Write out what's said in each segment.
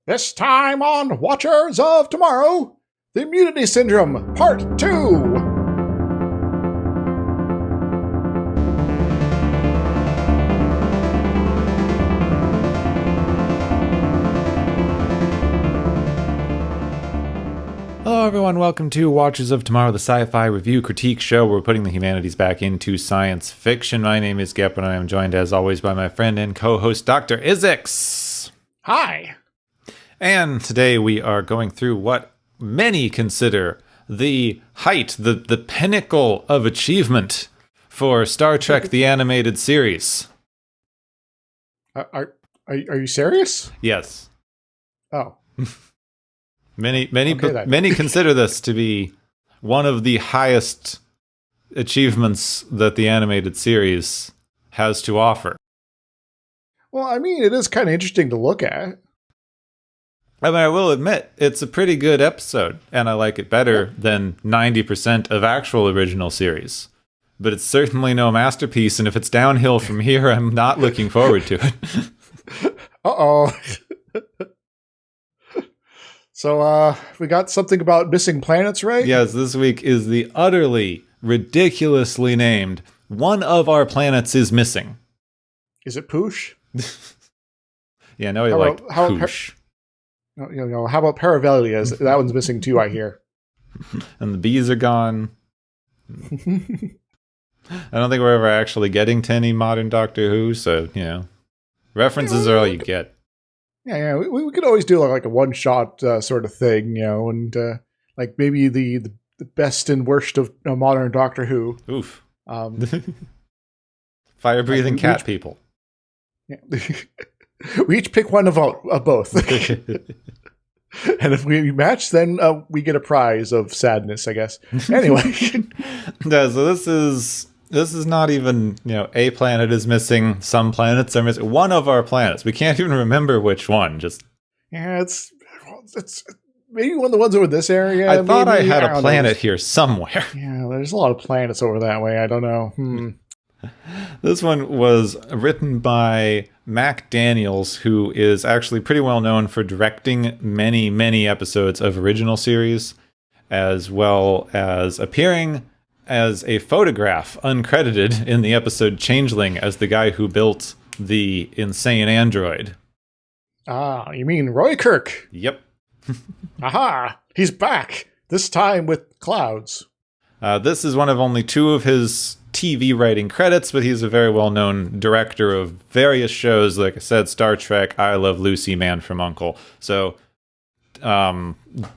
This time on Watchers of Tomorrow, the Immunity Syndrome, Part 2. Hello everyone, welcome to Watchers of Tomorrow, the sci-fi review critique show where we're putting the humanities back into science fiction. My name is Gep, and I am joined as always by my friend and co-host Dr. Izix. Hi. And today we are going through what many consider the height, the pinnacle of achievement for Star Trek the Animated Series. Are you serious? Yes. Oh. Many Okay, consider this to be one of the highest achievements that the animated series has to offer. Well, I mean, it is kind of interesting to look at. I mean, I will admit, it's a pretty good episode, and I like it better than 90% of actual original series. But it's certainly no masterpiece, and if it's downhill from here, I'm not looking forward to it. Uh-oh. So, we got something about missing planets, right? Yes, this week is the utterly, ridiculously named One of Our Planets is Missing. Is it Poosh? Yeah, no, you like Poosh. How about Paravelia? That one's missing too, I hear. And the bees are gone. I don't think we're ever actually getting to any modern Doctor Who, so, references are all you get. Yeah, we could always do like a one-shot sort of thing, and like maybe the best and worst of modern Doctor Who. Oof. Fire-breathing cat people. Yeah. We each pick one of both. And if we match, then we get a prize of sadness, I guess. Anyway. Yeah, so this is not even, a planet is missing, some planets are missing. One of our planets. We can't even remember which one. Yeah, it's maybe one of the ones over this area. I thought I had a planet here somewhere. Yeah, there's a lot of planets over that way. I don't know. This one was written by Mac Daniels, who is actually pretty well known for directing many, many episodes of original series, as well as appearing as a photograph, uncredited, in the episode Changeling as the guy who built the insane android. Ah, you mean Roy Kirk? Yep. Aha! He's back! This time with clouds. This is one of only two of his TV writing credits, but he's a very well-known director of various shows, like I said, Star Trek, I Love Lucy, Man from U.N.C.L.E. So,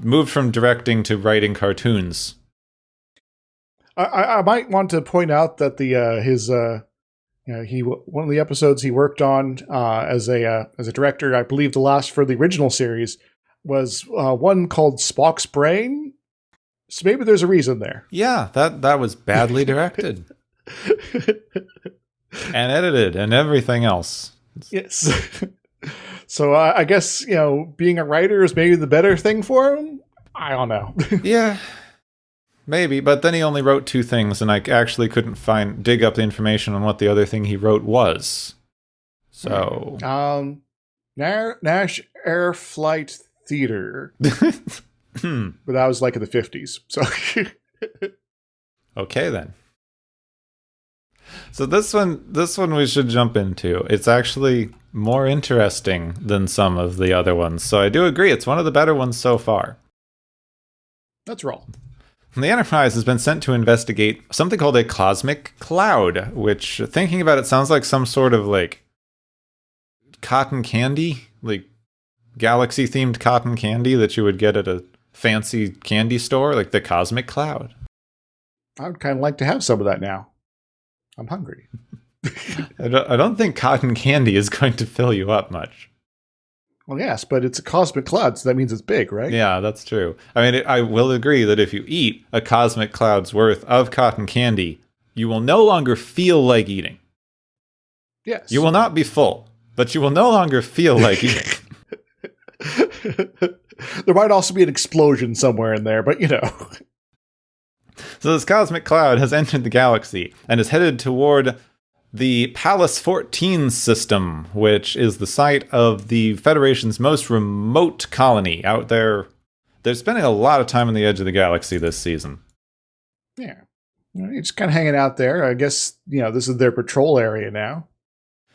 moved from directing to writing cartoons. I might want to point out that one of the episodes he worked on as a director, I believe the last for the original series, was one called Spock's Brain. So maybe there's a reason there. Yeah, that was badly directed. And edited and everything else. Yes. So I guess, being a writer is maybe the better thing for him? I don't know. Yeah. Maybe, but then he only wrote two things, and I actually couldn't dig up the information on what the other thing he wrote was. So, Nash Air Flight Theater, but that was like in the 50s. So, okay then. So this one we should jump into. It's actually more interesting than some of the other ones. So I do agree, it's one of the better ones so far. Let's roll. The Enterprise has been sent to investigate something called a cosmic cloud, which, thinking about it, sounds like some sort of, cotton candy, galaxy-themed cotton candy that you would get at a fancy candy store, like the cosmic cloud. I would kind of like to have some of that now. I'm hungry. I don't think cotton candy is going to fill you up much. Well, yes, but it's a cosmic cloud, so that means it's big, right? Yeah, that's true. I mean, I will agree that if you eat a cosmic cloud's worth of cotton candy, you will no longer feel like eating. Yes. You will not be full, but you will no longer feel like eating. There might also be an explosion somewhere in there, but So this cosmic cloud has entered the galaxy and is headed toward the Palace 14 system, which is the site of the Federation's most remote colony out there. They're spending a lot of time on the edge of the galaxy this season. Yeah. It's kind of hanging out there. I guess, this is their patrol area now.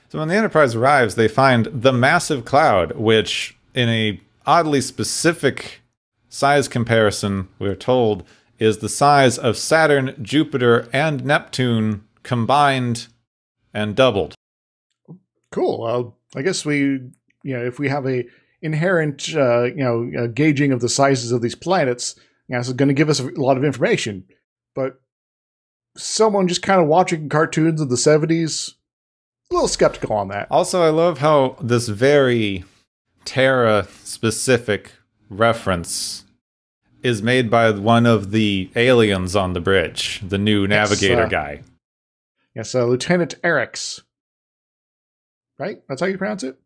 So when the Enterprise arrives, they find the massive cloud, which, in a oddly specific size comparison, we're told, is the size of Saturn, Jupiter, and Neptune combined and doubled. Cool. Well, I guess if we have a inherent, gauging of the sizes of these planets, it's going to give us a lot of information. But someone just kind of watching cartoons of the 70s, a little skeptical on that. Also, I love how this very Terra-specific reference is made by one of the aliens on the bridge, the new navigator guy. Yes, Lieutenant Eric's. Right? That's how you pronounce it?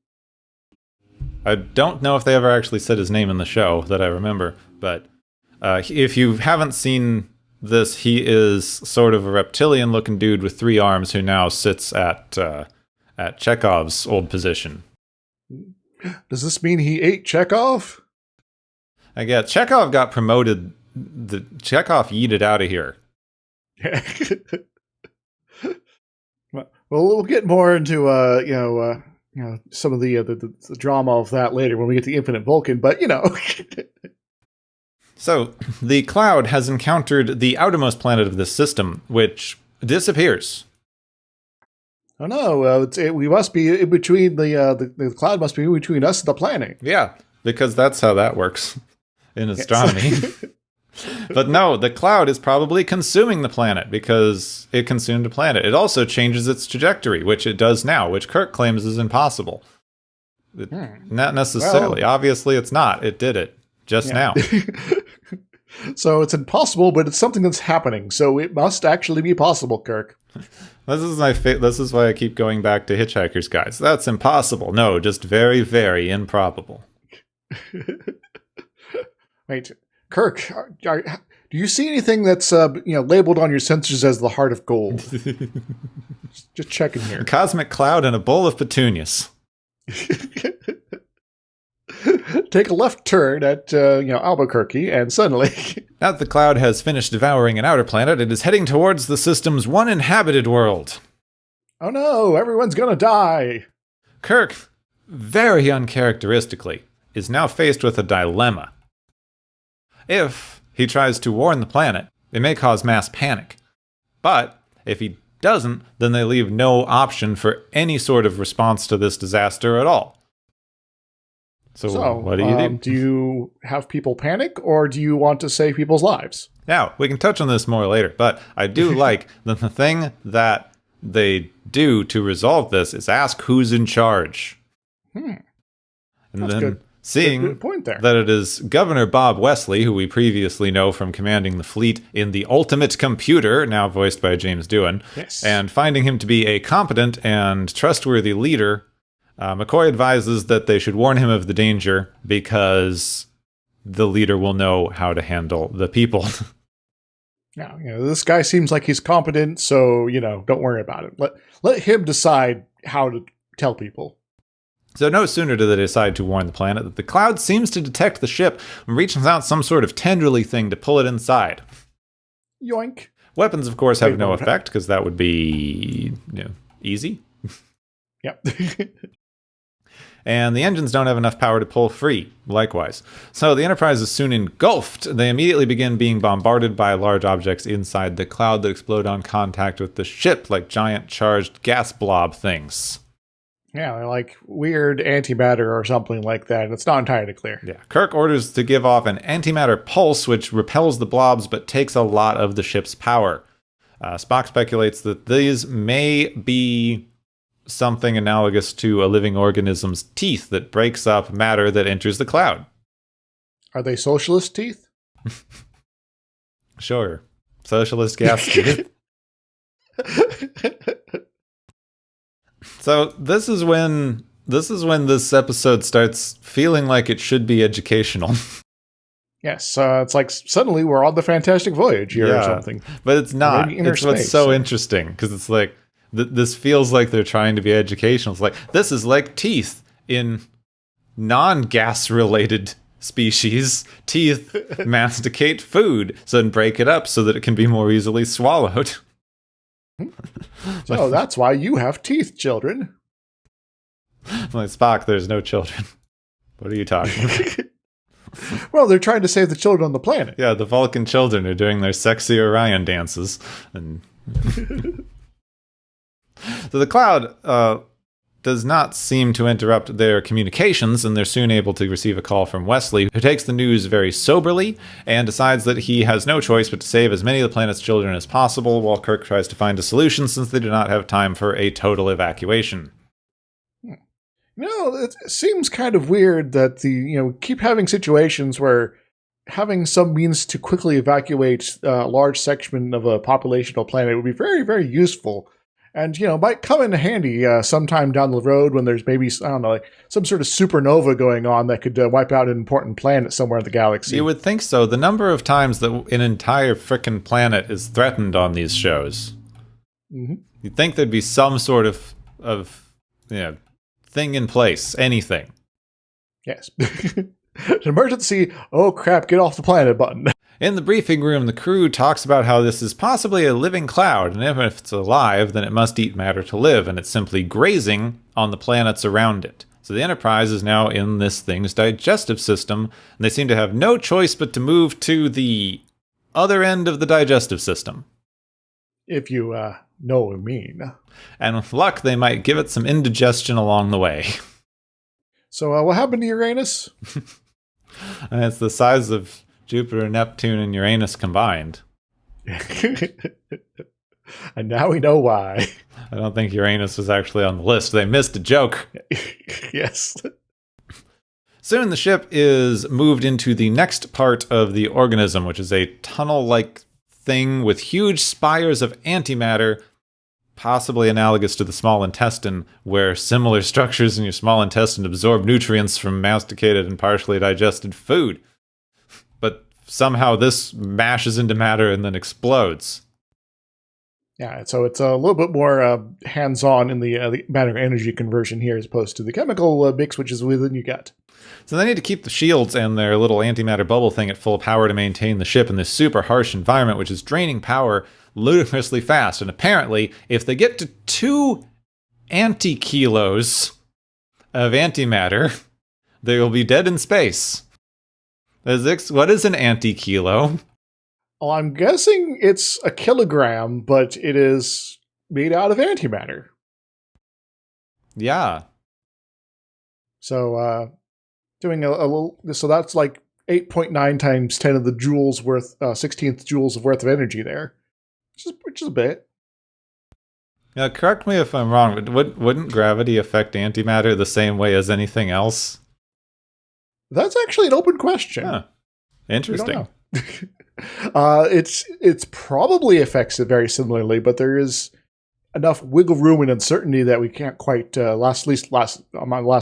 I don't know if they ever actually said his name in the show that I remember, but if you haven't seen this, he is sort of a reptilian-looking dude with 3 arms who now sits at Chekhov's old position. Does this mean he ate Chekhov? I guess Chekhov got promoted. Chekhov yeeted out of here. Well, we'll get more into some of the drama of that later when we get to Infinite Vulcan, but So, the cloud has encountered the outermost planet of this system, which disappears. Oh no! We must be in between the cloud. Must be in between us and the planet. Yeah, because that's how that works in astronomy. Yes. But no, the cloud is probably consuming the planet because it consumed a planet. It also changes its trajectory, which it does now, which Kirk claims is impossible. Not necessarily. Well, obviously, it's not. It did it just now. So it's impossible, but it's something that's happening. So it must actually be possible, Kirk. This is why I keep going back to Hitchhiker's Guides. That's impossible. No, just very, very improbable. Wait, Kirk, do you see anything that's labeled on your sensors as the heart of gold? Just checking here. A cosmic cloud and a bowl of petunias. Take a left turn at Albuquerque, and suddenly, now that the cloud has finished devouring an outer planet, it is heading towards the system's one inhabited world. Oh no! Everyone's gonna die. Kirk, very uncharacteristically, is now faced with a dilemma. If he tries to warn the planet, it may cause mass panic. But if he doesn't, then they leave no option for any sort of response to this disaster at all. So what do you do? Do you have people panic, or do you want to save people's lives? Now, we can touch on this more later, but I do like that the thing that they do to resolve this is ask who's in charge. And that's then good. Seeing good point there. That it is Governor Bob Wesley, who we previously know from commanding the fleet in The Ultimate Computer, now voiced by James Doohan, yes. And finding him to be a competent and trustworthy leader, McCoy advises that they should warn him of the danger because the leader will know how to handle the people. Now, this guy seems like he's competent, so, don't worry about it. Let him decide how to tell people. So no sooner do they decide to warn the planet that the cloud seems to detect the ship and reaches out some sort of tendrily thing to pull it inside. Yoink. Weapons, of course, have no effect because that would be, easy. Yep. And the engines don't have enough power to pull free, likewise. So the Enterprise is soon engulfed. They immediately begin being bombarded by large objects inside the cloud that explode on contact with the ship, like giant charged gas blob things. Yeah, they're like weird antimatter or something like that. It's not entirely clear. Yeah, Kirk orders to give off an antimatter pulse, which repels the blobs but takes a lot of the ship's power. Spock speculates that these may be something analogous to a living organism's teeth that breaks up matter that enters the cloud. Are they socialist teeth? Sure. Socialist gas teeth. So this is when this episode starts feeling like it should be educational. Yes, it's like suddenly we're on the Fantastic Voyage here or something. But it's not. It's what's so interesting, because it's like, This feels like they're trying to be educational. It's like, this is like teeth in non-gas related species. Teeth masticate food, so then break it up so that it can be more easily swallowed. So that's why you have teeth, children. Like, Spock, there's no children. What are you talking about? Well, they're trying to save the children on the planet. Yeah, the Vulcan children are doing their sexy Orion dances. And so the cloud does not seem to interrupt their communications, and they're soon able to receive a call from Wesley, who takes the news very soberly and decides that he has no choice but to save as many of the planet's children as possible, while Kirk tries to find a solution since they do not have time for a total evacuation. No, it seems kind of weird that keep having situations where having some means to quickly evacuate a large section of a populational planet would be very, very useful. And, might come in handy sometime down the road when there's maybe, I don't know, like some sort of supernova going on that could wipe out an important planet somewhere in the galaxy. You would think so. The number of times that an entire frickin' planet is threatened on these shows. Mm-hmm. You'd think there'd be some sort of thing in place, anything. Yes. An emergency, oh crap, get off the planet button. In the briefing room, the crew talks about how this is possibly a living cloud, and even if it's alive, then it must eat matter to live, and it's simply grazing on the planets around it. So the Enterprise is now in this thing's digestive system, and they seem to have no choice but to move to the other end of the digestive system. If you know what I mean. And with luck, they might give it some indigestion along the way. So what happened to Uranus? And it's the size of Jupiter, Neptune, and Uranus combined. And now we know why. I don't think Uranus was actually on the list. They missed a joke. Yes. Soon the ship is moved into the next part of the organism, which is a tunnel-like thing with huge spires of antimatter, possibly analogous to the small intestine, where similar structures in your small intestine absorb nutrients from masticated and partially digested food. But somehow this mashes into matter and then explodes. Yeah, so it's a little bit more hands-on in the matter-energy conversion here as opposed to the chemical mix, which is within your gut. So they need to keep the shields and their little antimatter bubble thing at full power to maintain the ship in this super harsh environment, which is draining power ludicrously fast. And apparently, if they get to 2 anti-kilos of antimatter, they will be dead in space. What is an anti-kilo? Well, I'm guessing it's a kilogram, but it is made out of antimatter. Yeah. So, doing a little, so that's like 8.9 times 10 of the joules worth, 16th joules of worth of energy there, which is a bit. Now, correct me if I'm wrong, but wouldn't gravity affect antimatter the same way as anything else? That's actually an open question. Huh. Interesting. It's probably affects it very similarly, but there is enough wiggle room and uncertainty that we can't quite last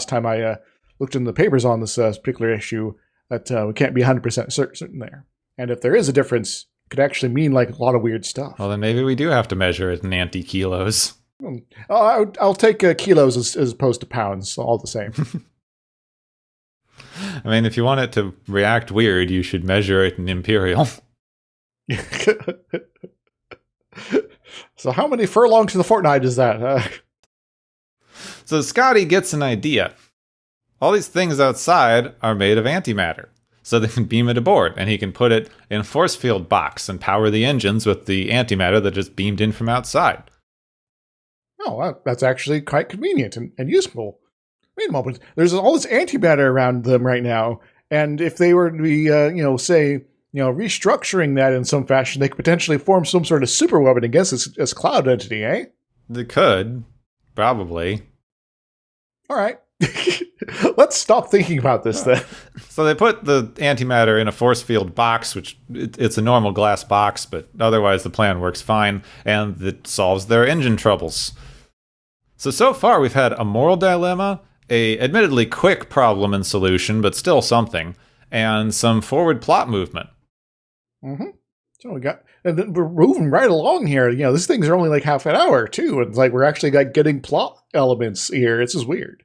time I looked in the papers on this particular issue that we can't be 100% certain there. And if there is a difference, it could actually mean like a lot of weird stuff. Well, then maybe we do have to measure it in anti-kilos. I'll take kilos as opposed to pounds, all the same. I mean, if you want it to react weird, you should measure it in imperial. So how many furlongs to the fortnight is that? So Scotty gets an idea. All these things outside are made of antimatter. So they can beam it aboard, and he can put it in a force field box and power the engines with the antimatter that just beamed in from outside. Oh, that's actually quite convenient and useful. Wait a moment. There's all this antimatter around them right now, and if they were to be, restructuring that in some fashion, they could potentially form some sort of super weapon against this cloud entity, eh? They could. Probably. All right. Let's stop thinking about this then. So they put the antimatter in a force field box, which it's a normal glass box, but otherwise the plan works fine, and it solves their engine troubles. So far we've had a moral dilemma, a admittedly quick problem and solution, but still something, and some forward plot movement. Mm-hmm. So and then we're moving right along here. These things are only like half an hour too. And it's like we're actually like getting plot elements here. It's just weird.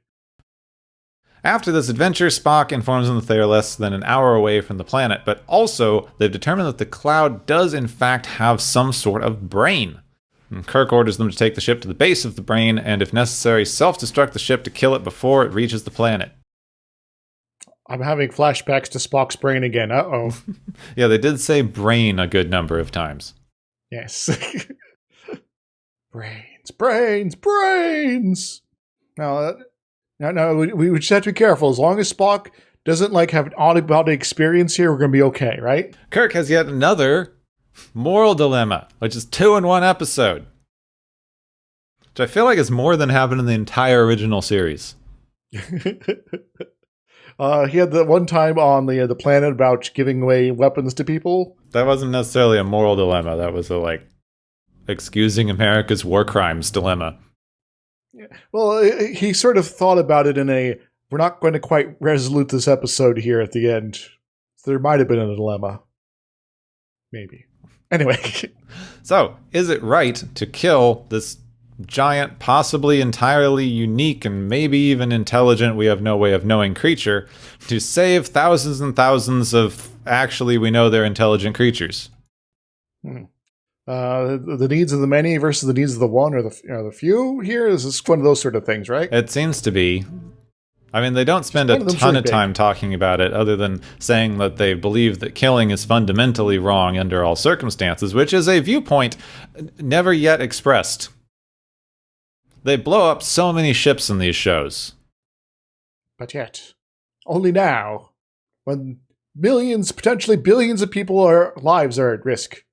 After this adventure, Spock informs them that they are less than an hour away from the planet, but also they've determined that the cloud does in fact have some sort of brain. And Kirk orders them to take the ship to the base of the brain and, if necessary, self-destruct the ship to kill it before it reaches the planet. I'm having flashbacks to Spock's brain again. Uh-oh. Yeah, they did say brain a good number of times. Yes. Brains. No, we just have to be careful. As long as Spock doesn't have an out-of-body experience here, we're going to be okay, right? Kirk has yet another moral dilemma, which is 2 in 1 episode. Which I feel like is more than happened in the entire original series. He had the one time on the planet about giving away weapons to people. That wasn't necessarily a moral dilemma. That was a, excusing America's war crimes dilemma. Yeah. Well, he sort of thought about it in we're not going to quite resolute this episode here at the end. So there might have been a dilemma. Maybe. Anyway. So, is it right to kill this giant, possibly entirely unique and maybe even intelligent, we have no way of knowing, creature to save thousands and thousands of actually we know they're intelligent creatures? The needs of the many versus the needs of the one or the few here? Is this one of those sort of things, right? It seems to be. I mean, they don't spend a ton of time talking about it other than saying that they believe that killing is fundamentally wrong under all circumstances, which is a viewpoint never yet expressed. They blow up so many ships in these shows. But only now, when millions, potentially billions of people's lives are at risk,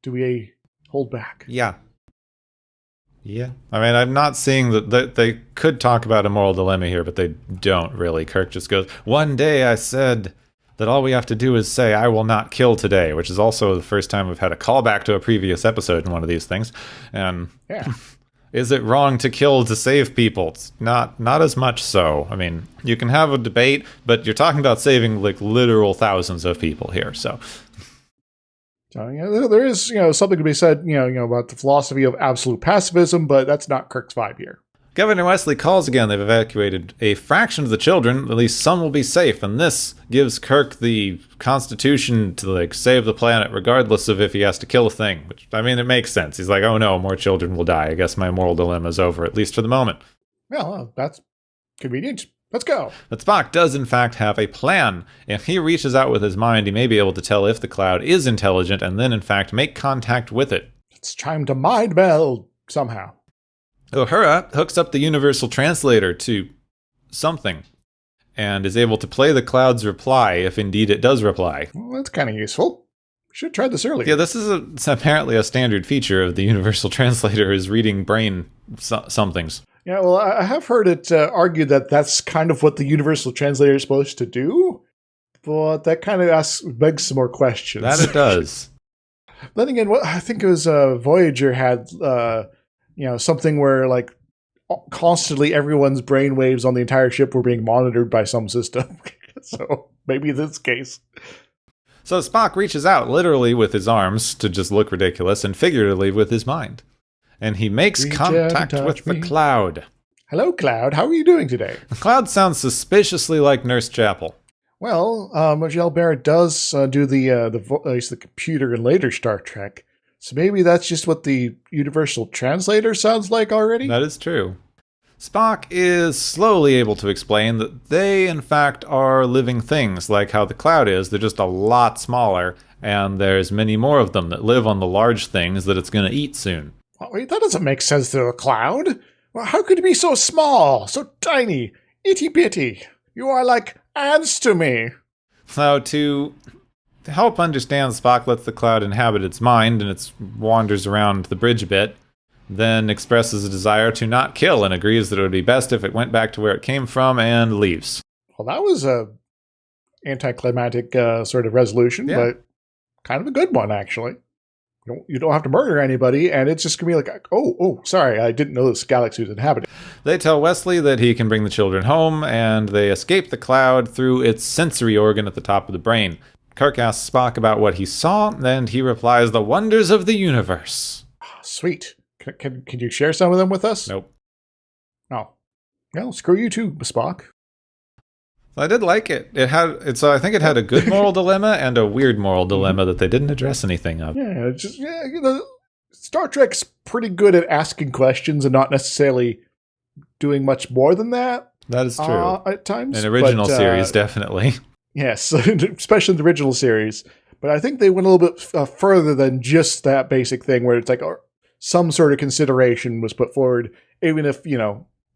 do we hold back. Yeah. I mean, I'm not seeing that they could talk about a moral dilemma here, but they don't really. Kirk just goes, one day I said that all we have to do is say, I will not kill today, which is also the first time we've had a callback to a previous episode in one of these things. And is it wrong to kill to save people? It's not as much so. I mean, you can have a debate, but you're talking about saving literal thousands of people here, so... So, there is, something to be said, about the philosophy of absolute pacifism, but that's not Kirk's vibe here. Governor Wesley calls again. They've evacuated a fraction of the children. At least some will be safe, and this gives Kirk the constitution to save the planet, regardless of if he has to kill a thing. Which, I mean, it makes sense. He's like, oh no, more children will die. I guess my moral dilemma is over, at least for the moment. Well, that's convenient. Let's go. But Spock does, in fact, have a plan. If he reaches out with his mind, he may be able to tell if the cloud is intelligent and then, in fact, make contact with it. It's time to mind meld somehow. Uhura hooks up the universal translator to something and is able to play the cloud's reply if indeed it does reply. Well, that's kind of useful. We should have tried this earlier. Yeah, this is it's apparently a standard feature of the universal translator is reading brain somethings. Yeah, well, I have heard it argued that that's kind of what the universal translator is supposed to do, but that kind of begs some more questions. That it does. Then again, I think it was Voyager had, something where constantly everyone's brain waves on the entire ship were being monitored by some system. So maybe in this case. So Spock reaches out literally with his arms to just look ridiculous and figuratively with his mind. And he makes contact with the cloud. Hello, Cloud. How are you doing today? The cloud sounds suspiciously like Nurse Chapel. Well, Michelle Barrett does do the computer in later Star Trek. So maybe that's just what the universal translator sounds like already? That is true. Spock is slowly able to explain that they, in fact, are living things, like how the cloud is. They're just a lot smaller, and there's many more of them that live on the large things that it's going to eat soon. Wait, that doesn't make sense to a cloud. Well, how could it be so small, so tiny, itty-bitty? You are like ants to me. So to help understand, Spock lets the cloud inhabit its mind, and it wanders around the bridge a bit, then expresses a desire to not kill and agrees that it would be best if it went back to where it came from and leaves. Well, that was a anticlimactic sort of resolution, but kind of a good one, actually. You don't have to murder anybody, and it's just going to be like, oh, sorry, I didn't know this galaxy was inhabited. They tell Wesley that he can bring the children home, and they escape the cloud through its sensory organ at the top of the brain. Kirk asks Spock about what he saw, and he replies, "The wonders of the universe." Sweet. Can you share some of them with us? Nope. Oh. Well, screw you too, Spock. I did like it. I think it had a good moral dilemma and a weird moral dilemma that they didn't address anything of. Yeah, Star Trek's pretty good at asking questions and not necessarily doing much more than that. That is true. At times. An original series, definitely. Yes, especially in the original series. But I think they went a little bit further than just that basic thing where it's like some sort of consideration was put forward, even if,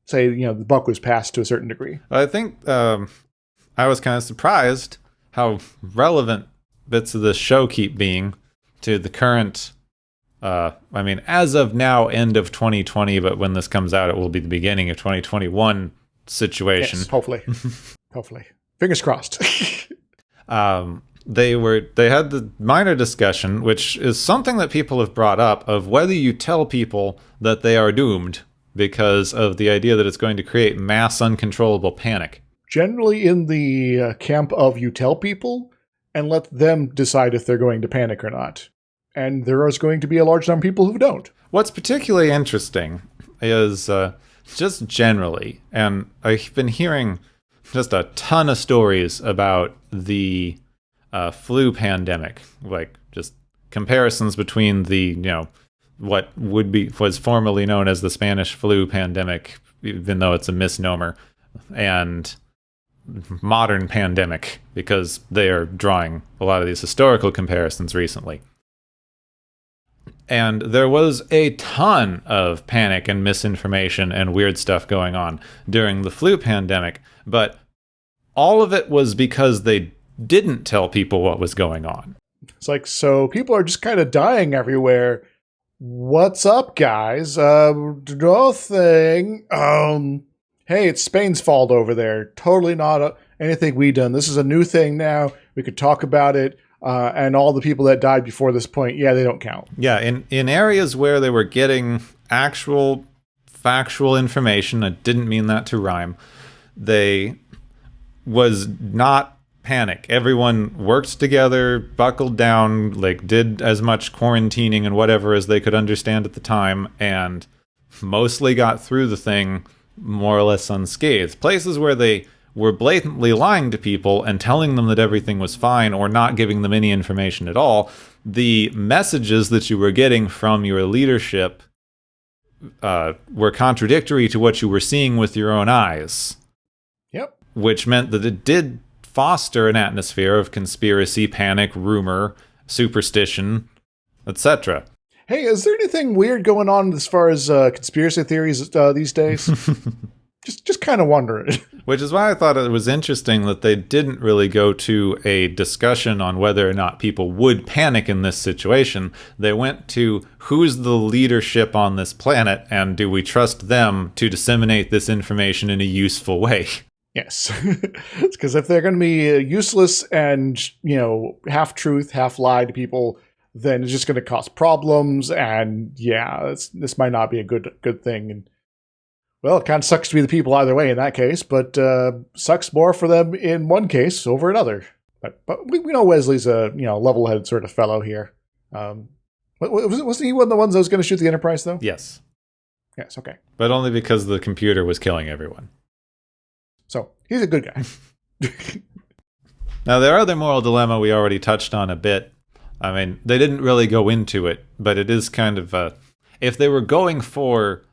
say, the buck was passed to a certain degree. I think I was kind of surprised how relevant bits of this show keep being to the current, as of now, end of 2020, but when this comes out, it will be the beginning of 2021 situation. Yes, hopefully. Hopefully. Fingers crossed. They had the minor discussion, which is something that people have brought up, of whether you tell people that they are doomed because of the idea that it's going to create mass uncontrollable panic. Generally in the camp of you tell people and let them decide if they're going to panic or not. And there is going to be a large number of people who don't. What's particularly interesting is just generally, and I've been hearing just a ton of stories about the flu pandemic, like just comparisons between the, what was formerly known as the Spanish flu pandemic, even though it's a misnomer, and modern pandemic, because they are drawing a lot of these historical comparisons recently. And there was a ton of panic and misinformation and weird stuff going on during the flu pandemic, but all of it was because they didn't tell people what was going on. It's like, so people are just kind of dying everywhere. What's up, guys? Nothing. Hey, it's Spain's fault over there. Totally not anything we done. This is a new thing now. We could talk about it. And all the people that died before this point, they don't count. Yeah, in areas where they were getting actual factual information, I didn't mean that to rhyme, they was not panic. Everyone worked together, buckled down, did as much quarantining and whatever as they could understand at the time, and mostly got through the thing more or less unscathed. Places where they were blatantly lying to people and telling them that everything was fine or not giving them any information at all, the messages that you were getting from your leadership were contradictory to what you were seeing with your own eyes. Yep. Which meant that it did foster an atmosphere of conspiracy, panic, rumor, superstition, etc. Hey, is there anything weird going on as far as conspiracy theories these days? Just kind of wondering. Which is why I thought it was interesting that they didn't really go to a discussion on whether or not people would panic in this situation. They went to who's the leadership on this planet, and do we trust them to disseminate this information in a useful way? Yes. It's because if they're going to be useless and, half truth, half lie to people, then it's just going to cause problems. And this might not be a good thing. And well, it kind of sucks to be the people either way in that case, but sucks more for them in one case over another. But we know Wesley's a level-headed sort of fellow here. Wasn't he one of the ones that was going to shoot the Enterprise, though? Yes. Yes, okay. But only because the computer was killing everyone. So, he's a good guy. Now, their other moral dilemma we already touched on a bit. I mean, they didn't really go into it, but it is kind of if they were going for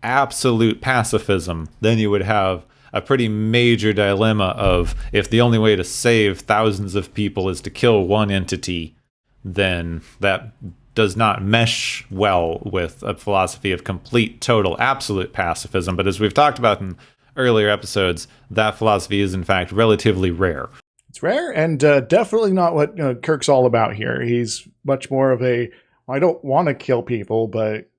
absolute pacifism, then you would have a pretty major dilemma of, if the only way to save thousands of people is to kill one entity, then that does not mesh well with a philosophy of complete, total, absolute pacifism. But as we've talked about in earlier episodes, that philosophy is in fact relatively rare. It's rare, and definitely not what Kirk's all about here. He's much more of I don't want to kill people, but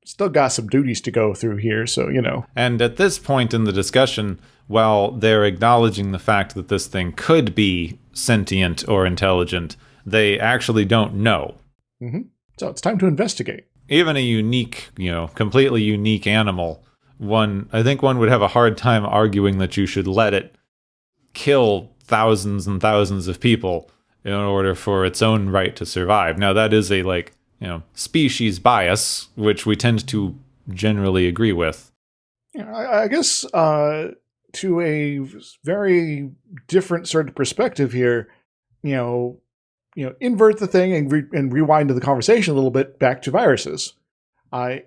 still got some duties to go through here, so, And at this point in the discussion, while they're acknowledging the fact that this thing could be sentient or intelligent, they actually don't know. Mm-hmm. So it's time to investigate. Even a unique, completely unique animal, I think one would have a hard time arguing that you should let it kill thousands and thousands of people in order for its own right to survive. Now, that is a, species bias, which we tend to generally agree with. Yeah, I guess to a very different sort of perspective here, invert the thing and rewind to the conversation a little bit back to viruses.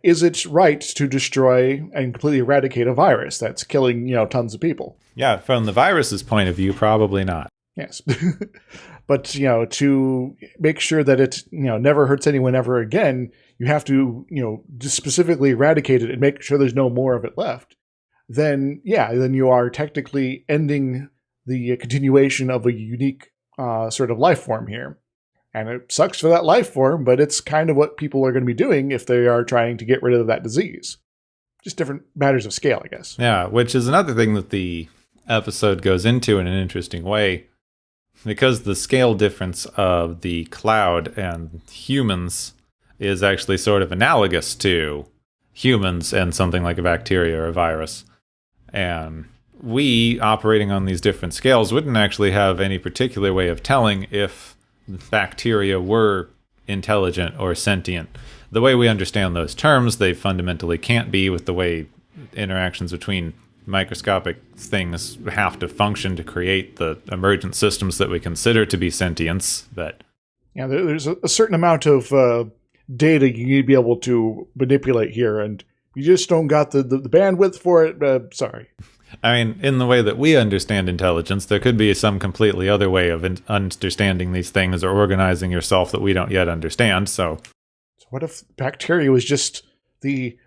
Is it right to destroy and completely eradicate a virus that's killing, tons of people? Yeah, from the virus's point of view, probably not. Yes. But, to make sure that it, never hurts anyone ever again, you have to, just specifically eradicate it and make sure there's no more of it left. Then you are technically ending the continuation of a unique sort of life form here. And it sucks for that life form, but it's kind of what people are going to be doing if they are trying to get rid of that disease. Just different matters of scale, I guess. Yeah, which is another thing that the episode goes into in an interesting way. Because the scale difference of the cloud and humans is actually sort of analogous to humans and something like a bacteria or a virus. And we, operating on these different scales, wouldn't actually have any particular way of telling if bacteria were intelligent or sentient. The way we understand those terms, they fundamentally can't be with the way interactions between microscopic things have to function to create the emergent systems that we consider to be sentience. But yeah, there's a certain amount of data you need to be able to manipulate here, and you just don't got the bandwidth for it. Sorry. I mean, in the way that we understand intelligence, there could be some completely other way of understanding these things or organizing yourself that we don't yet understand. So what if bacteria was just the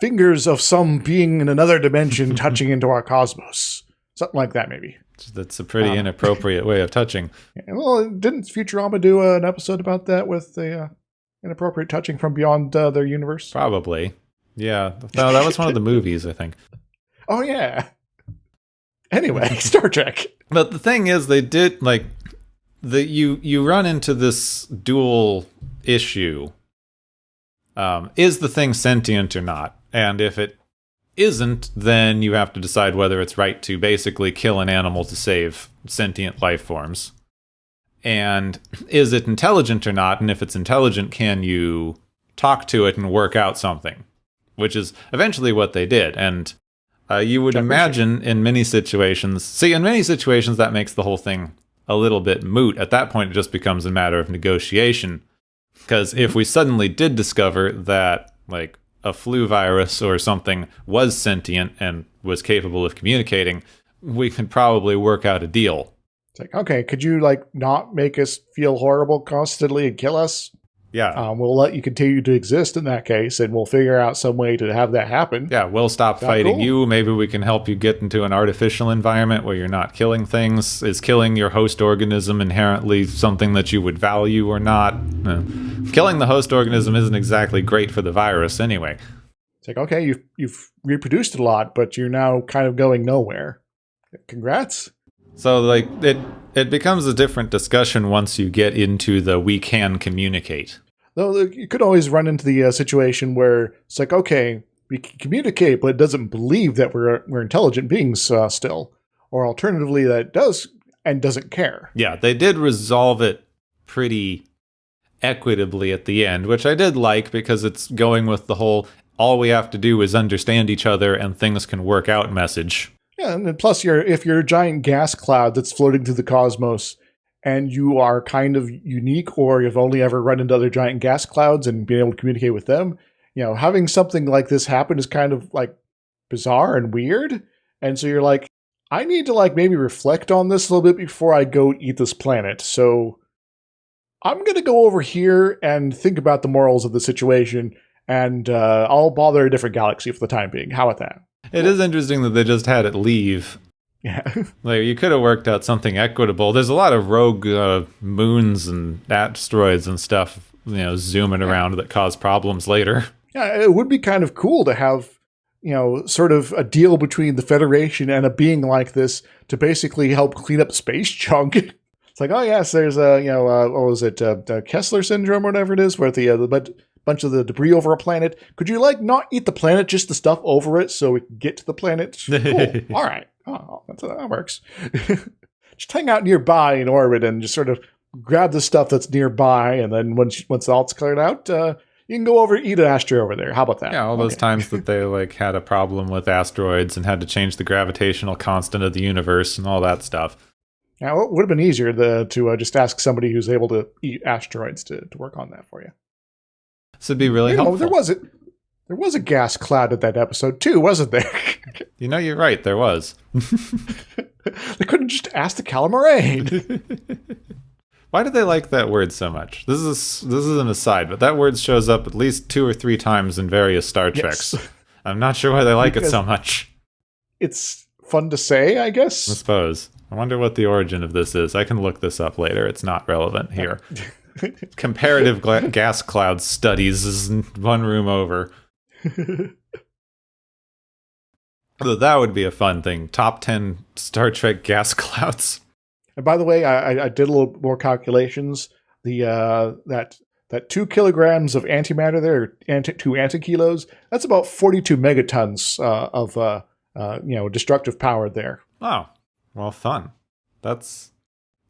fingers of some being in another dimension touching into our cosmos? Something like that, maybe. That's a pretty inappropriate way of touching. Yeah, well, didn't Futurama do an episode about that with the inappropriate touching from beyond their universe? Probably. Yeah. No, that was one of the movies, I think. Oh, yeah. Anyway, Star Trek. But the thing is, they did, you run into this dual issue. Is the thing sentient or not? And if it isn't, then you have to decide whether it's right to basically kill an animal to save sentient life forms. And is it intelligent or not? And if it's intelligent, can you talk to it and work out something? Which is eventually what they did. And you would imagine in many situations... See, in many situations, that makes the whole thing a little bit moot. At that point, it just becomes a matter of negotiation. Because if we suddenly did discover that, a flu virus or something was sentient and was capable of communicating, we could probably work out a deal. It's okay, could you, not make us feel horrible constantly and kill us? Yeah. We'll let you continue to exist in that case, and we'll figure out some way to have that happen. Yeah, we'll stop fighting you. Maybe we can help you get into an artificial environment where you're not killing things. Is killing your host organism inherently something that you would value or not? Killing the host organism isn't exactly great for the virus anyway. It's okay, you've reproduced a lot, but you're now kind of going nowhere. Congrats. So, it becomes a different discussion once you get into the we can communicate. Though you could always run into the situation where it's okay, we can communicate, but it doesn't believe that we're intelligent beings still. Or alternatively, that it does and doesn't care. Yeah, they did resolve it pretty equitably at the end, which I did like because it's going with the whole all we have to do is understand each other and things can work out message. Yeah, and plus, if you're a giant gas cloud that's floating through the cosmos, and you are kind of unique, or you've only ever run into other giant gas clouds and been able to communicate with them, having something like this happen is kind of bizarre and weird. And so you're I need to maybe reflect on this a little bit before I go eat this planet. So I'm gonna go over here and think about the morals of the situation, and I'll bother a different galaxy for the time being. How about that? It is interesting that they just had it leave. Yeah. You could have worked out something equitable. There's a lot of rogue moons and asteroids and stuff, zooming around that cause problems later. Yeah, it would be kind of cool to have, sort of a deal between the Federation and a being like this to basically help clean up space junk. It's oh yes, there's what was it, Kessler syndrome or whatever it is, where the bunch of the debris over a planet. Could you not eat the planet, just the stuff over it, so we can get to the planet? Cool. All right. Oh, that works. Just hang out nearby in orbit and just sort of grab the stuff that's nearby, and then once all it's cleared out, you can go over and eat an asteroid over there. How about that? Yeah, all those times that they like had a problem with asteroids and had to change the gravitational constant of the universe and all that stuff. Now, it would have been easier to just ask somebody who's able to eat asteroids to work on that for you. This would be really helpful. There was a gas cloud at that episode too, wasn't there? You're right. There was. They couldn't just ask the calamarain. Why do they like that word so much? This is an aside, but that word shows up at least 2 or 3 times in various Star Treks. Yes. I'm not sure why they like it so much. It's fun to say, I guess. I suppose. I wonder what the origin of this is. I can look this up later. It's not relevant here. Comparative gas cloud studies is one room over. So that would be a fun thing. Top 10 Star Trek gas clouds. And by the way, I did a little more calculations. That 2 kilograms of antimatter there, 2 antikilos, that's about 42 megatons of destructive power there. Oh, well, fun. That's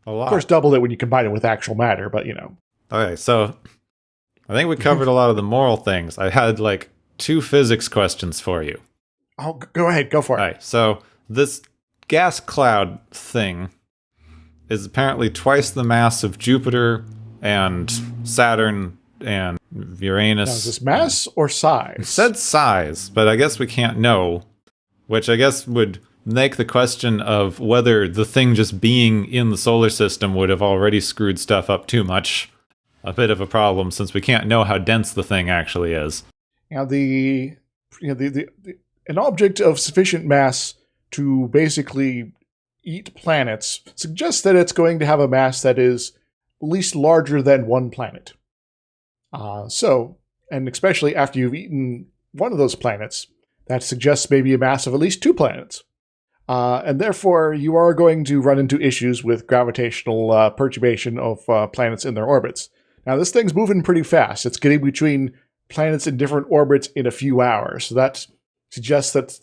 a lot. Of course, double it when you combine it with actual matter, but Okay, so I think we covered a lot of the moral things. I had 2 physics questions for you. Oh, go ahead, go for it. All right, so this gas cloud thing is apparently twice the mass of Jupiter and Saturn and Uranus. Now, is this mass or size? It said size, but I guess we can't know, which I guess would make the question of whether the thing just being in the solar system would have already screwed stuff up too much a bit of a problem, since we can't know how dense the thing actually is. Now, an object of sufficient mass to basically eat planets suggests that it's going to have a mass that is at least larger than one planet. And especially after you've eaten one of those planets, that suggests maybe a mass of at least 2 planets. And therefore, you are going to run into issues with gravitational perturbation of planets in their orbits. Now, this thing's moving pretty fast. It's getting between planets in different orbits in a few hours. So that suggests that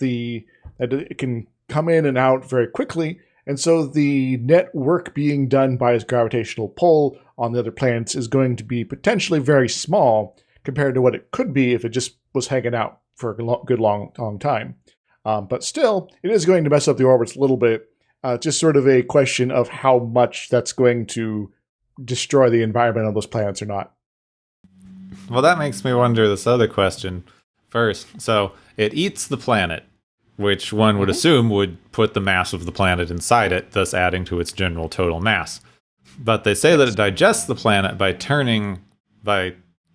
it can come in and out very quickly. And so the net work being done by its gravitational pull on the other planets is going to be potentially very small compared to what it could be if it just was hanging out for a good long time. But still, it is going to mess up the orbits a little bit. Just sort of a question of how much that's going to destroy the environment on those planets or not. Well, that makes me wonder this other question first. So it eats the planet, which one would assume would put the mass of the planet inside it, thus adding to its general total mass. But they say that it digests the planet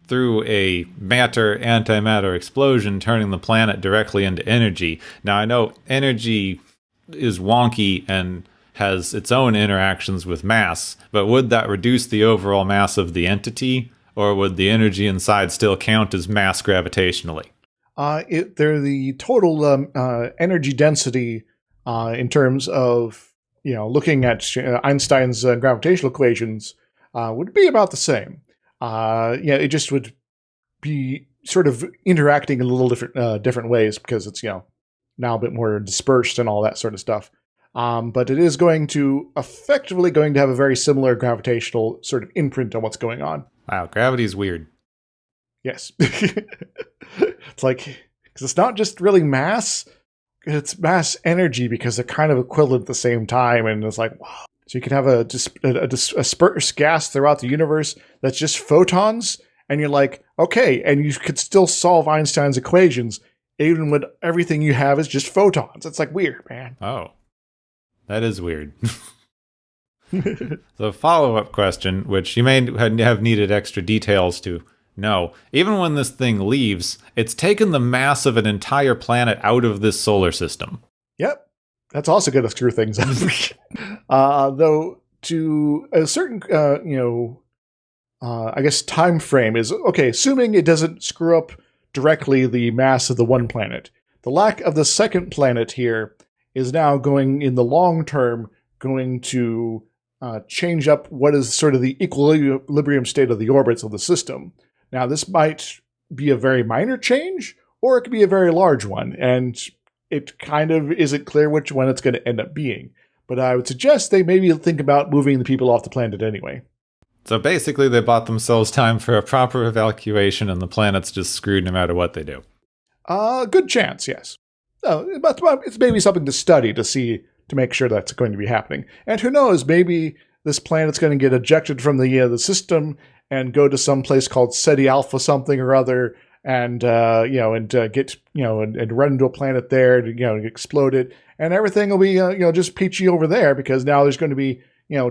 through a matter-antimatter explosion, turning the planet directly into energy. Now, I know energy is wonky and has its own interactions with mass, but would that reduce the overall mass of the entity, or would the energy inside still count as mass gravitationally? The total energy density in terms of looking at Einstein's gravitational equations would be about the same. It just would be sort of interacting in a little different ways because it's now a bit more dispersed and all that sort of stuff. But it is effectively going to have a very similar gravitational sort of imprint on what's going on. Wow, gravity's weird. Yes. It's because it's not just really mass, it's mass energy because they're kind of equivalent at the same time. And it's wow. So you could have a dispersed gas throughout the universe that's just photons. And you're okay. And you could still solve Einstein's equations even when everything you have is just photons. It's weird, man. Oh, that is weird. So follow-up question, which you may have needed extra details to know. Even when this thing leaves, it's taken the mass of an entire planet out of this solar system. Yep. That's also going to screw things up. Though to a certain, I guess time frame is, okay, assuming it doesn't screw up directly the mass of the one planet. The lack of the second planet here is now going, in the long term, going to change up what is sort of the equilibrium state of the orbits of the system. Now, this might be a very minor change, or it could be a very large one, and it kind of isn't clear which one it's going to end up being. But I would suggest they maybe think about moving the people off the planet anyway. So basically, they bought themselves time for a proper evacuation, and the planet's just screwed no matter what they do. Good chance, yes. But it's maybe something to study to make sure that's going to be happening. And who knows, maybe this planet's going to get ejected from the system and go to some place called SETI Alpha something or other, and get and run into a planet there to explode it, and everything will be just peachy over there because now there's going to be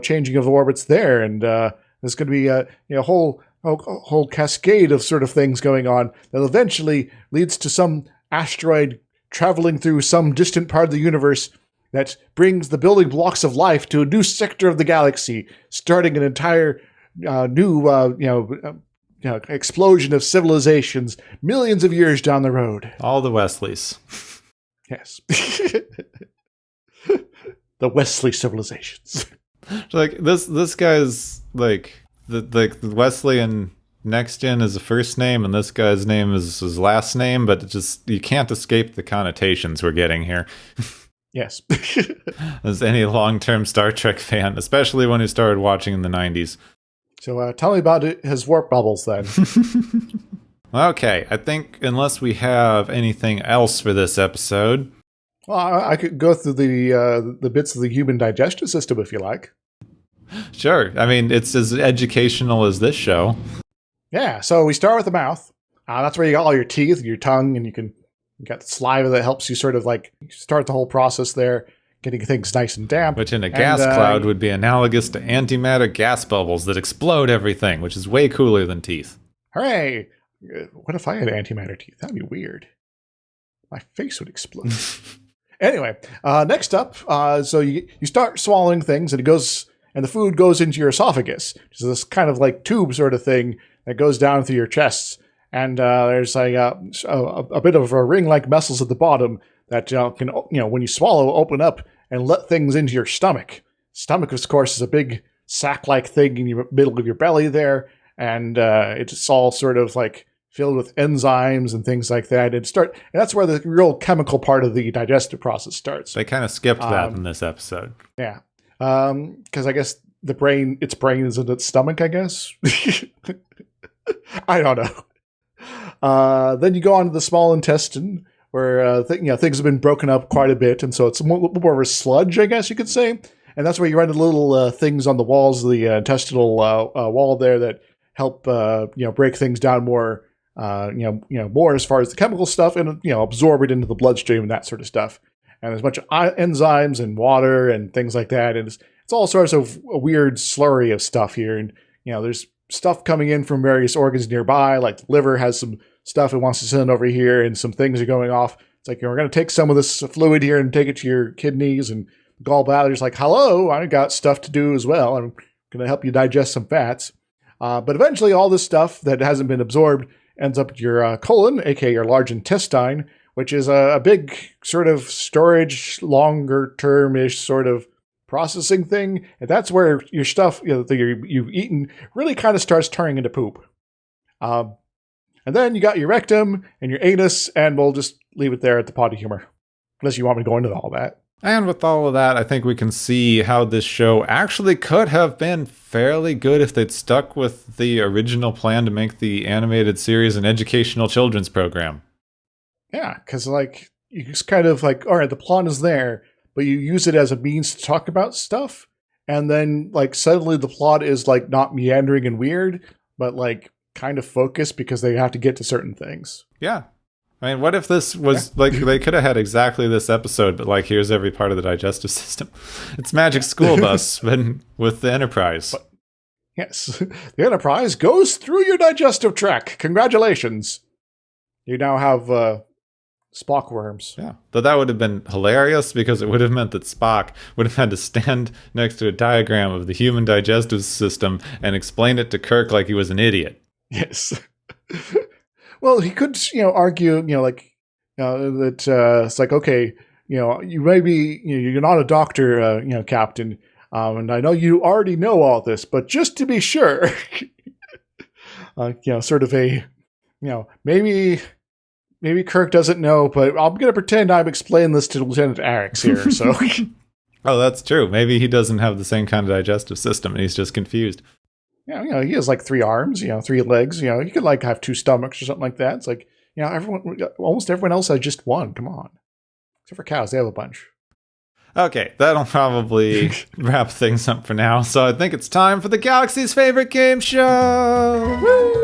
changing of orbits there, and there's going to be a whole cascade of sort of things going on that eventually leads to some asteroid traveling through some distant part of the universe that brings the building blocks of life to a new sector of the galaxy, starting an entire new explosion of civilizations millions of years down the road. All the Wesleys. Yes. The Wesley civilizations. Like this guy's like the Wesleyan next gen is the first name, and this guy's name is his last name, but it just you can't escape the connotations we're getting here. Yes. As any long-term Star Trek fan, especially one who started watching in the 90s. So tell me about his warp bubbles then. Okay, I think unless we have anything else for this episode. Well, I could go through the bits of the human digestive system if you like. Sure. I mean, it's as educational as this show. Yeah, so we start with the mouth. That's where you got all your teeth and your tongue, and you got the saliva that helps you sort of like start the whole process there, getting things nice and damp. Which in a gas cloud would be analogous to antimatter gas bubbles that explode everything, which is way cooler than teeth. Hooray! What if I had antimatter teeth? That'd be weird. My face would explode. Anyway, next up, so you start swallowing things, and the food goes into your esophagus, which is this kind of like tube sort of thing that goes down through your chest. And there's a bit of a ring-like muscles at the bottom that can, when you swallow, open up and let things into your stomach. Stomach, of course, is a big sac-like thing in the middle of your belly there, and it's all sort of like filled with enzymes and things like that. And that's where the real chemical part of the digestive process starts. They kind of skipped that in this episode. Yeah, because I guess its brain is in its stomach, I guess. I don't know. Then you go on to the small intestine, where things have been broken up quite a bit, and so it's more of a sludge, I guess you could say. And that's where you run into little things on the walls of the intestinal wall there that help break things down more, more as far as the chemical stuff, and absorb it into the bloodstream and that sort of stuff. And there's a bunch of enzymes and water and things like that, and it's all sorts of a weird slurry of stuff here. And there's stuff coming in from various organs nearby, like the liver has some stuff it wants to send over here, and some things are going off. It's like, we're going to take some of this fluid here and take it to your kidneys, and gallbladder's like, hello, I got stuff to do as well. I'm going to help you digest some fats. But eventually all this stuff that hasn't been absorbed ends up at your colon, aka your large intestine, which is a big sort of storage, longer term-ish sort of processing thing. And that's where your stuff that you've eaten really kind of starts turning into poop. And then you got your rectum and your anus, and we'll just leave it there at the potty humor. Unless you want me to go into all that. And with all of that, I think we can see how this show actually could have been fairly good if they'd stuck with the original plan to make the animated series an educational children's program. Yeah, because you just kind of all right, the plot is there, but you use it as a means to talk about stuff, and then suddenly the plot is not meandering and weird, but kind of focused because they have to get to certain things. Yeah. I mean, what if this was they could have had exactly this episode, but here's every part of the digestive system. It's Magic School Bus, but with the Enterprise. But, yes. The Enterprise goes through your digestive tract. Congratulations. You now have Spock worms. Yeah. Though that would have been hilarious, because it would have meant that Spock would have had to stand next to a diagram of the human digestive system and explain it to Kirk like he was an idiot. Yes. Well, he could, argue, that it's okay, you may be, you're not a doctor, Captain, and I know you already know all this, but just to be sure, sort of a, maybe Kirk doesn't know, but I'm going to pretend I'm explaining this to Lieutenant Arix here, so. Oh, that's true. Maybe he doesn't have the same kind of digestive system, and he's just confused. he has like 3 arms, 3 legs. He could like have 2 stomachs or something like that. It's like, almost everyone else has just 1. Come on, except for cows, they have a bunch. Okay, that'll probably wrap things up for now. So I think it's time for the Galaxy's favorite game show. Woo!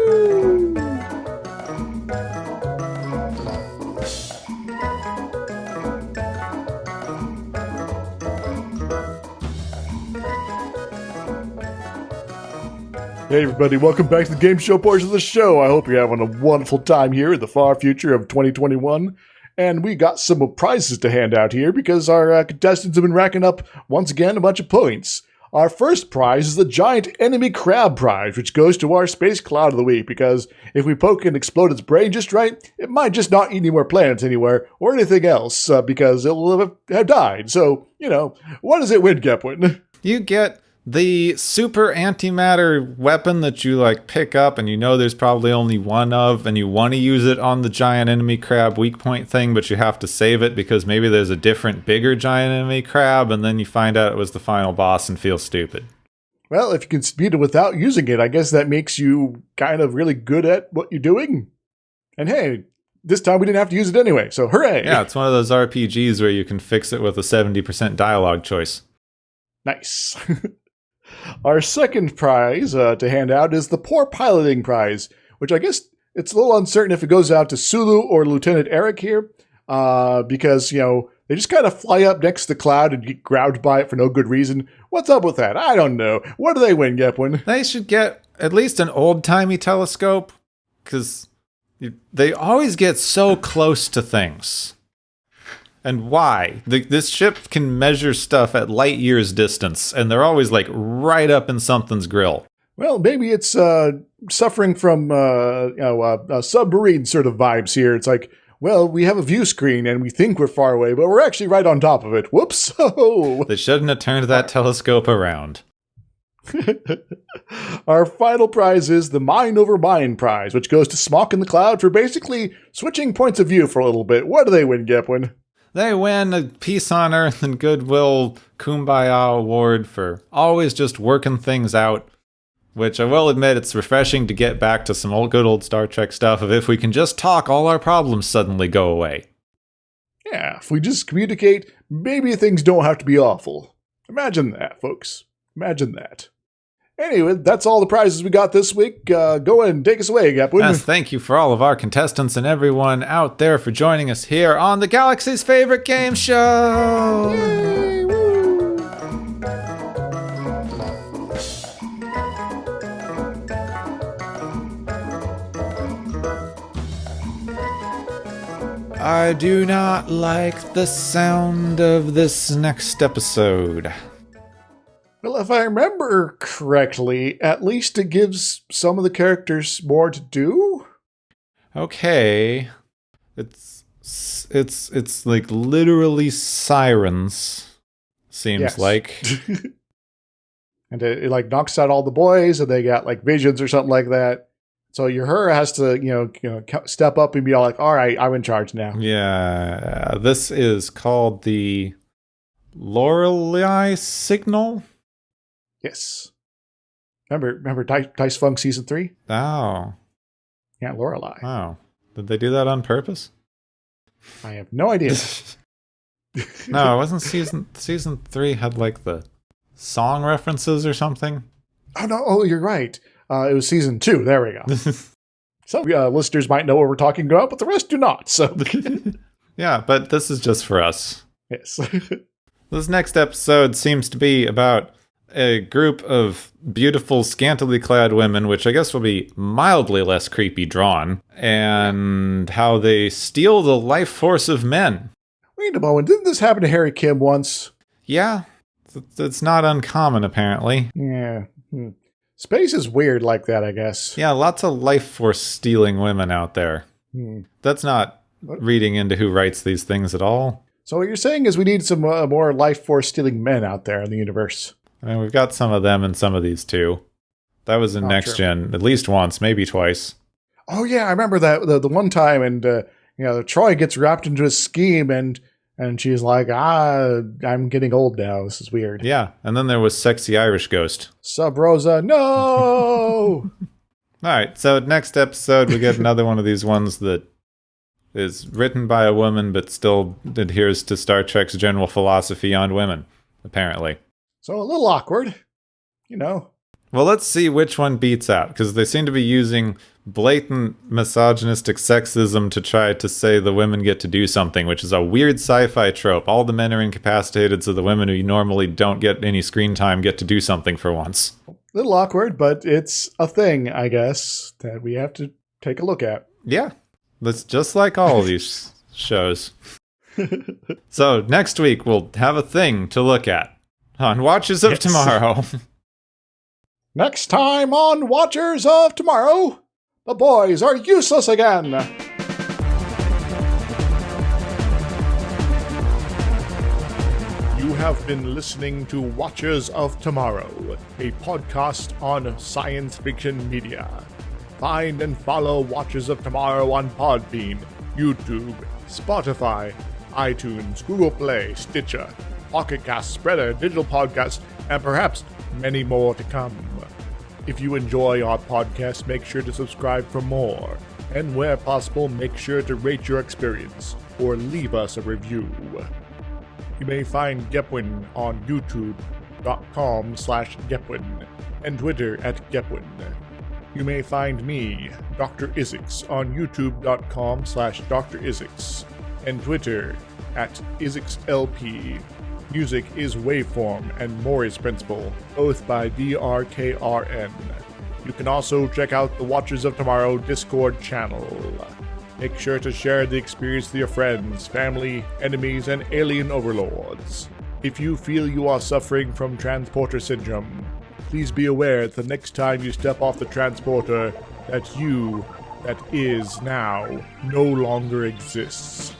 Hey everybody, welcome back to the game show portion of the show. I hope you're having a wonderful time here in the far future of 2021. And we got some prizes to hand out here because our contestants have been racking up, once again, a bunch of points. Our first prize is the Giant Enemy Crab Prize, which goes to our Space Cloud of the Week, because if we poke and explode its brain just right, it might just not eat any more planets anywhere, or anything else, because it will have died. So, what does it win, Gepwin? You get the super antimatter weapon that you pick up, and there's probably only one of, and you want to use it on the giant enemy crab weak point thing, but you have to save it because maybe there's a different, bigger giant enemy crab, and then you find out it was the final boss and feel stupid. Well, if you can speed it without using it, I guess that makes you kind of really good at what you're doing. And hey, this time we didn't have to use it anyway, so hooray! Yeah, it's one of those RPGs where you can fix it with a 70% dialogue choice. Nice. Our second prize to hand out is the Poor Piloting Prize, which I guess it's a little uncertain if it goes out to Sulu or Lieutenant Eric here, because, they just kind of fly up next to the cloud and get grabbed by it for no good reason. What's up with that? I don't know. What do they win, Gepwin? They should get at least an old-timey telescope, because they always get so close to things. And why? This ship can measure stuff at light years distance, and they're always right up in something's grill. Well, maybe it's suffering from submarine sort of vibes here. It's like, well, we have a view screen and we think we're far away, but we're actually right on top of it. Whoops! Oh. They shouldn't have turned that telescope around. Our final prize is the Mind Over Mind Prize, which goes to Smock in the Cloud for basically switching points of view for a little bit. What do they win, Gepwin? They win a Peace on Earth and Goodwill Kumbaya Award for always just working things out, which I will admit it's refreshing to get back to some good old Star Trek stuff of if we can just talk, all our problems suddenly go away. Yeah, if we just communicate, maybe things don't have to be awful. Imagine that, folks. Imagine that. Anyway, that's all the prizes we got this week. Go ahead and take us away, Gepwin. Yes, thank you for all of our contestants and everyone out there for joining us here on the Galaxy's favorite game show. Yay, woo. I do not like the sound of this next episode. Well, if I remember correctly, at least it gives some of the characters more to do. Okay. It's literally sirens, seems like. And it knocks out all the boys, and they got visions or something like that. So your her has to, step up and be all right, I'm in charge now. Yeah, this is called the Lorelei Signal. Yes. Remember Dice Funk Season 3? Oh. Yeah, Lorelei. Oh. Did they do that on purpose? I have no idea. No, it wasn't season 3 had the song references or something. Oh, no. Oh, you're right. It was Season 2. There we go. Some listeners might know what we're talking about, but the rest do not. So, yeah, but this is just for us. Yes. This next episode seems to be about a group of beautiful, scantily clad women, which I guess will be mildly less creepy drawn, and how they steal the life force of men. Wait a moment, didn't this happen to Harry Kim once? Yeah, it's not uncommon, apparently. Yeah. Space is weird like that, I guess. Yeah, lots of life force stealing women out there. That's not reading into who writes these things at all. So what you're saying is we need some more life force stealing men out there in the universe. I mean, we've got some of them in some of these too. That was in Next Gen at least once, maybe twice. Oh yeah, I remember that the one time, and Troy gets wrapped into a scheme, and And she's like, I'm getting old now. This is weird. Yeah, and then there was Sexy Irish Ghost. Sub Rosa, no! All right, so next episode we get another one of these ones that is written by a woman but still adheres to Star Trek's general philosophy on women, apparently. So a little awkward, you know. Well, let's see which one beats out, because they seem to be using blatant misogynistic sexism to try to say the women get to do something, which is a weird sci-fi trope. All the men are incapacitated, so the women who normally don't get any screen time get to do something for once. A little awkward, but it's a thing, I guess, that we have to take a look at. Yeah, that's just like all of these shows. So next week we'll have a thing to look at on Watches of Tomorrow. Next time on Watchers of Tomorrow, the boys are useless again. You have been listening to Watchers of Tomorrow, a podcast on science fiction media. Find and follow Watchers of Tomorrow on Podbean, YouTube, Spotify, iTunes, Google Play, Stitcher, Pocket Cast, Spreader, Digital Podcast, and perhaps many more to come. If you enjoy our podcast, make sure to subscribe for more. And where possible, make sure to rate your experience or leave us a review. You may find Gepwin on youtube.com/Gepwin and Twitter @Gepwin. You may find me, Dr. Isix, on youtube.com/Dr. Isix and Twitter @IsixLP. Music is Waveform and Mori's Principle, both by DRKRN. You can also check out the Watchers of Tomorrow Discord channel. Make sure to share the experience with your friends, family, enemies, and alien overlords. If you feel you are suffering from transporter syndrome, please be aware that the next time you step off the transporter, that you, that is now, no longer exists.